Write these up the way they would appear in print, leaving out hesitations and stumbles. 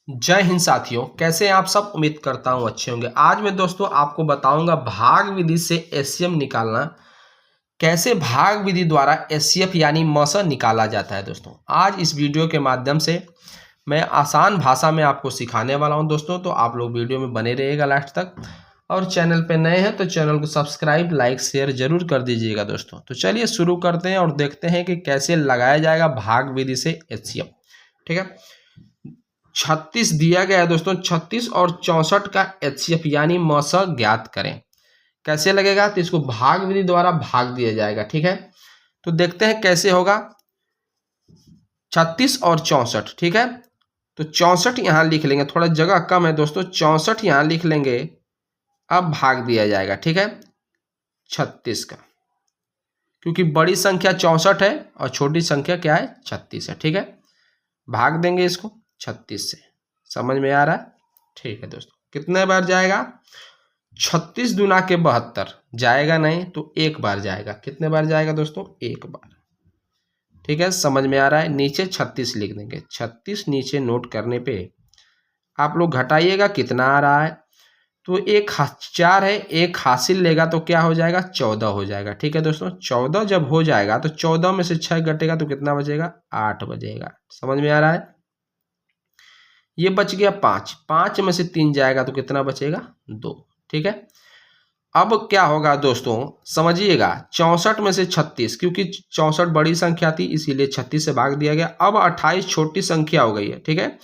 जय हिंद साथियों, कैसे हैं आप सब। उम्मीद करता हूं अच्छे होंगे। आज मैं दोस्तों आपको बताऊंगा भाग विधि से एचसीएफ निकालना। कैसे भाग विधि द्वारा एचसीएफ यानी मस निकाला जाता है। दोस्तों आज इस वीडियो के माध्यम से मैं आसान भाषा में आपको सिखाने वाला हूं दोस्तों, तो आप लोग वीडियो में बने रहिएगा लास्ट तक। और चैनल पे नए हैं तो चैनल को सब्सक्राइब, लाइक, शेयर जरूर कर दीजिएगा दोस्तों। तो चलिए शुरू करते हैं और देखते हैं कि कैसे लगाया जाएगा भाग विधि से एचसीएफ। ठीक है, 36 दिया गया है दोस्तों। 36 और 64 का एचसीएफ यानी मस ज्ञात करें। कैसे लगेगा, तो इसको भाग विधि द्वारा भाग दिया जाएगा। ठीक है, तो देखते हैं कैसे होगा। 36 और 64, ठीक है, तो 64 यहां लिख लेंगे, थोड़ा जगह कम है दोस्तों। 64 यहां लिख लेंगे, अब भाग दिया जाएगा। ठीक है, 36 का, क्योंकि बड़ी संख्या 64 है और छोटी संख्या क्या है, 36 है। ठीक है, भाग देंगे इसको 36 से। समझ में आ रहा है। ठीक है दोस्तों, कितने बार जाएगा, 36 दूना के 72 जाएगा नहीं तो एक बार जाएगा। कितने बार जाएगा दोस्तों, एक बार। ठीक है, समझ में आ रहा है। नीचे 36 लिख देंगे। 36 नीचे नोट करने पे आप लोग घटाइएगा कितना आ रहा है, तो एक 4 है, एक हासिल लेगा तो क्या हो जाएगा, 14 हो जाएगा। ठीक है दोस्तों, 14 जब हो जाएगा तो 14 में से 6 घटेगा तो कितना बचेगा, 8 बचेगा। समझ में आ रहा है। ये बच गया 5, 5 में से 3 जाएगा तो कितना बचेगा, 2। ठीक है, अब क्या होगा दोस्तों, समझिएगा। 64 में से 36, क्योंकि 64 बड़ी संख्या थी इसीलिए 36 से भाग दिया गया। अब 28 छोटी संख्या हो गई है। ठीक है,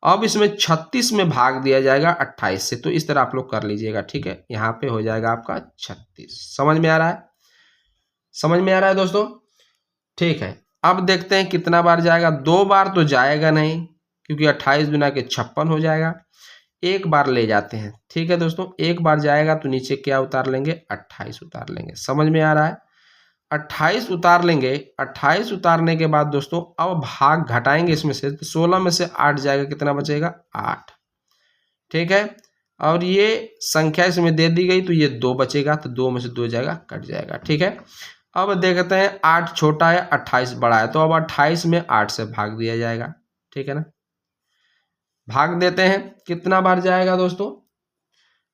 अब इसमें 36 में भाग दिया जाएगा 28 से। तो इस तरह आप लोग कर लीजिएगा। ठीक है, यहाँ पे हो जाएगा आपका 36। समझ में आ रहा है, समझ में आ रहा है दोस्तों। ठीक है, अब देखते हैं कितना बार जाएगा। 2 बार तो जाएगा नहीं, क्योंकि 28 दूना के 56 हो जाएगा। एक बार ले जाते हैं। ठीक है दोस्तों, एक बार जाएगा तो नीचे क्या उतार लेंगे, 28 उतार लेंगे। समझ में आ रहा है, 28 उतार लेंगे। 28 उतारने के बाद दोस्तों अब भाग घटाएंगे इसमें से, तो 16 में से 8 जाएगा, कितना बचेगा, 8। ठीक है, और ये संख्या इसमें दे दी गई तो ये 2 बचेगा, तो 2 में से 2 जाएगा, कट जाएगा। ठीक है, अब देखते हैं 8 छोटा है, 28 बड़ा है, तो अब 28 में 8 से भाग दिया जाएगा। ठीक है ना, भाग देते हैं। कितना बार जाएगा दोस्तों,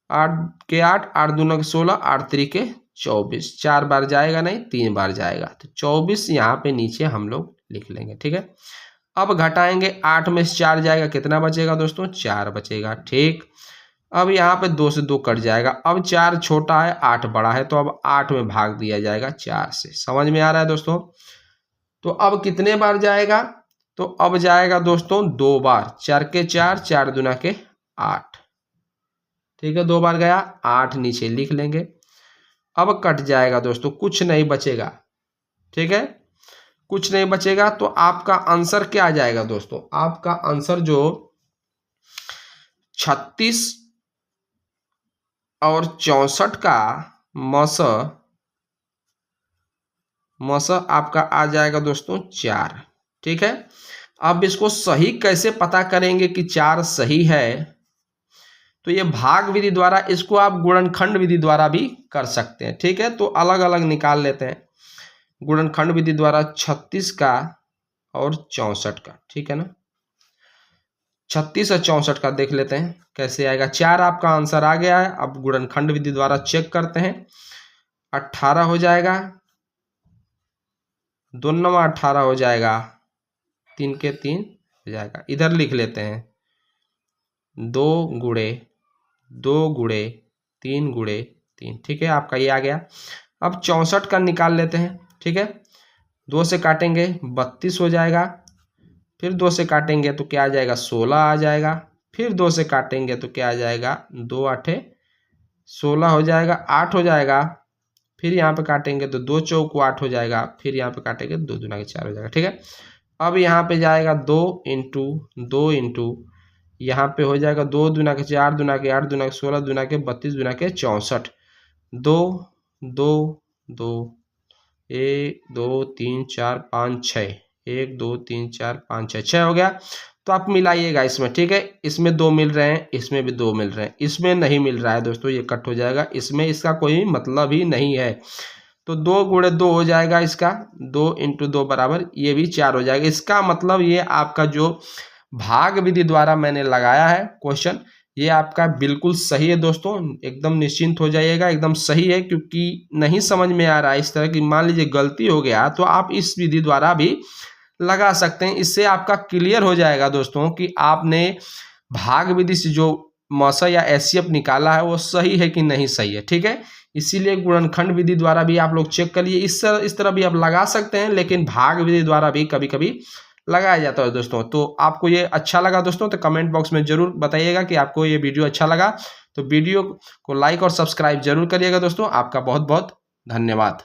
8 के 8, 8 दूना के 16, 8 3 के 24। 4 बार जाएगा नहीं, 3 बार जाएगा, तो 24 यहाँ पे नीचे हम लोग लिख लेंगे। ठीक है, अब घटाएंगे। 8 में से 4 जाएगा, कितना बचेगा दोस्तों, 4 बचेगा। ठीक, अब यहाँ पे 2 से 2 कट जाएगा। अब 4 छोटा है, 8 बड़ा है, तो अब 8 में भाग दिया जाएगा 4 से। समझ में आ रहा है दोस्तों। तो अब कितने बार जाएगा, तो अब जाएगा दोस्तों 2 बार। 4 के 4, 4 दूना के 8। ठीक है, 2 बार गया, 8 नीचे लिख लेंगे। अब कट जाएगा दोस्तों, कुछ नहीं बचेगा। ठीक है, कुछ नहीं बचेगा, तो आपका आंसर क्या आ जाएगा दोस्तों, आपका आंसर जो 36 और 64 का मस आपका आ जाएगा दोस्तों 4। ठीक है, अब इसको सही कैसे पता करेंगे कि 4 सही है, तो ये भाग विधि द्वारा, इसको आप गुणनखंड विधि द्वारा भी कर सकते हैं। ठीक है, तो अलग अलग निकाल लेते हैं। गुणनखंड विधि द्वारा 36 का और 64 का। ठीक है ना, 36 और 64 का देख लेते हैं कैसे आएगा। 4 आपका आंसर आ गया है। अब गुणनखंड विधि द्वारा चेक करते हैं। 18 हो जाएगा, 2 9 18 हो जाएगा, 3 के 3 हो जाएगा। इधर लिख लेते हैं 2 गुणे 2 गुणे 3 गुणे 3। ठीक है, आपका ये आ गया। अब 64 का निकाल लेते हैं। ठीक है, 2 से काटेंगे 32 हो जाएगा, फिर 2 से काटेंगे तो क्या आ जाएगा, 16 आ जाएगा, फिर 2 से काटेंगे तो क्या आ जाएगा, 2 8 16 हो जाएगा, 8 हो जाएगा, फिर यहाँ पे काटेंगे तो 2 चौक 8 हो जाएगा, फिर यहाँ पे काटेंगे 2 दूना के 4 हो जाएगा। ठीक है, अब यहाँ पे जाएगा 2 इंटू 2 इंटू, यहाँ पे हो जाएगा 2 दूना के 4 दूना के 8 दूना के 16 दूना के 32 दूना के 64। 2 2 2 1 2 3 4 5 6, 1 2 3 4 5 6, 6 हो गया। तो आप मिलाइएगा इसमें। ठीक है, इसमें 2 मिल रहे हैं, इसमें भी 2 मिल रहे हैं, इसमें नहीं मिल रहा है दोस्तों, ये कट हो जाएगा। इसमें इसका कोई मतलब ही नहीं है, तो 2 गुणे 2 हो जाएगा इसका, 2 इंटू 2 बराबर, ये भी 4 हो जाएगा। इसका मतलब ये आपका जो भाग विधि द्वारा मैंने लगाया है क्वेश्चन, ये आपका बिल्कुल सही है दोस्तों, एकदम निश्चिंत हो जाइएगा, एकदम सही है। क्योंकि नहीं समझ में आ रहा है इस तरह की, मान लीजिए गलती हो गया तो आप इस विधि द्वारा भी लगा सकते हैं। इससे आपका क्लियर हो जाएगा दोस्तों कि आपने भाग विधि से जो मौसा या एचसीएफ निकाला है वो सही है कि नहीं सही है, ठीक है। इसीलिए गुणनखंड विधि द्वारा भी आप लोग चेक करिए, इस तरह भी आप लगा सकते हैं, लेकिन भाग विधि द्वारा भी कभी कभी लगाया जाता है दोस्तों। तो आपको ये अच्छा लगा दोस्तों तो कमेंट बॉक्स में जरूर बताइएगा कि आपको ये वीडियो अच्छा लगा। तो वीडियो को लाइक और सब्सक्राइब जरूर करिएगा दोस्तों। आपका बहुत बहुत धन्यवाद।